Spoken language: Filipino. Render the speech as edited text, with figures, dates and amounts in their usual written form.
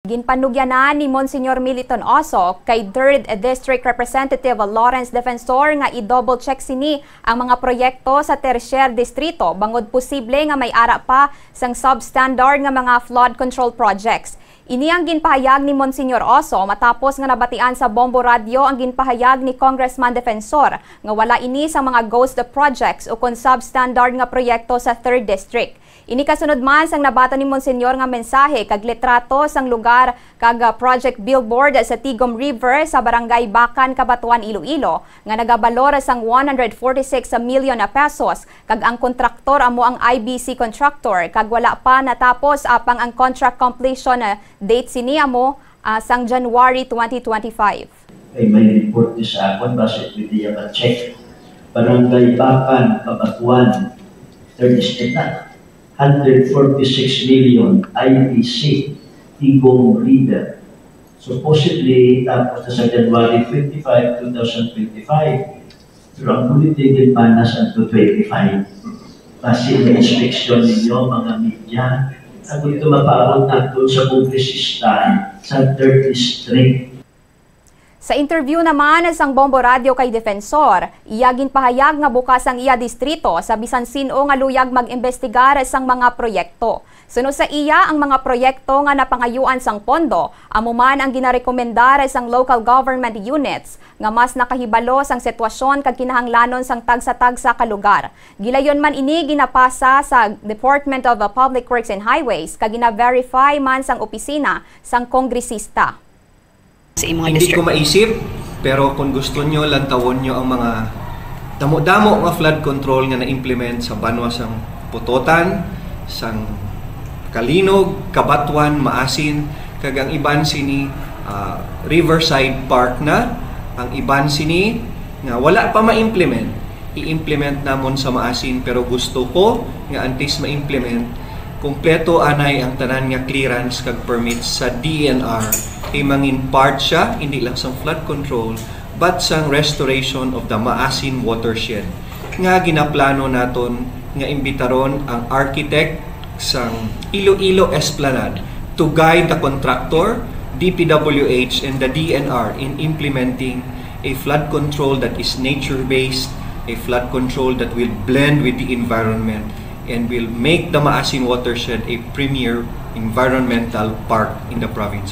Ginpanugyanan ni Monsignor Militon Oso kay 3rd District Representative Lawrence Defensor nga i-double check sini ang mga proyekto sa tertiary distrito bangod posible nga may ara pa sang substandard nga mga flood control projects. Ini ang ginpahayag ni Monsignor Oso matapos nga nabatian sa Bombo Radio ang ginpahayag ni Congressman Defensor nga wala ini sa mga ghost projects o kon substandard nga proyekto sa 3rd District. Ini kasunod man sang nabato ni Monsignor nga mensahe kag litrato sang lugar kag project billboard sa Tigom River sa Barangay Bacan, Cabanatuan, Iloilo nga nagabalor sang 146 million pesos kag ang kontraktor amo ang IBC contractor kag wala pa natapos apang ang contract completion date sini amo sang January 2025. May report ni sa akon base with the check Barangay Bacan, Cabanatuan, 3rd District na 146 million IBC Tigom River. Supposedly, tapos na sa January 25, 2025, pero ang bulitigin pa nasa 25. Kasi may inspection ninyo, mga media, ang ito mapaabot na doon sa kongresista sa 3rd District. Sa interview naman sang Bombo Radio kay Defensor, iya ginpahayag nga bukas ang iya distrito sa bisan sino nga luyag mag-imbestigar sang mga proyekto. Sunod sa iya ang mga proyekto nga napangayuan sang pondo, amo man ang ginarekomendar sang local government units nga mas nakahibalo sang sitwasyon kag kinahanglanon sang tagsa-tagsa ka lugar. Gilayon man ini ginapasa sa Department of Public Works and Highways kag gina-verify man sang opisina sang kongresista. Hindi ko maisip, pero kung gusto nyo, lantawon nyo ang mga damo-damo nga flood control nga na-implement sa Banwa sang Putotan, sang Kalinog, Cabanatuan, Maasin, kag ang iban sini Riverside Park na, ang iban sini nga wala pa ma-implement, i-implement namon sa Maasin, pero gusto ko nga antes ma-implement, kumpleto anay ang tanan nga clearance kag permits sa DNR kay mangin part siya, hindi lang sang flood control, but sang restoration of the Maasin watershed. Nga ginaplano naton nga imbitaron ang architect sang Iloilo Esplanade to guide the contractor, DPWH, and the DNR in implementing a flood control that is nature-based, a flood control that will blend with the environment, and will make the Maasin watershed a premier environmental park in the province.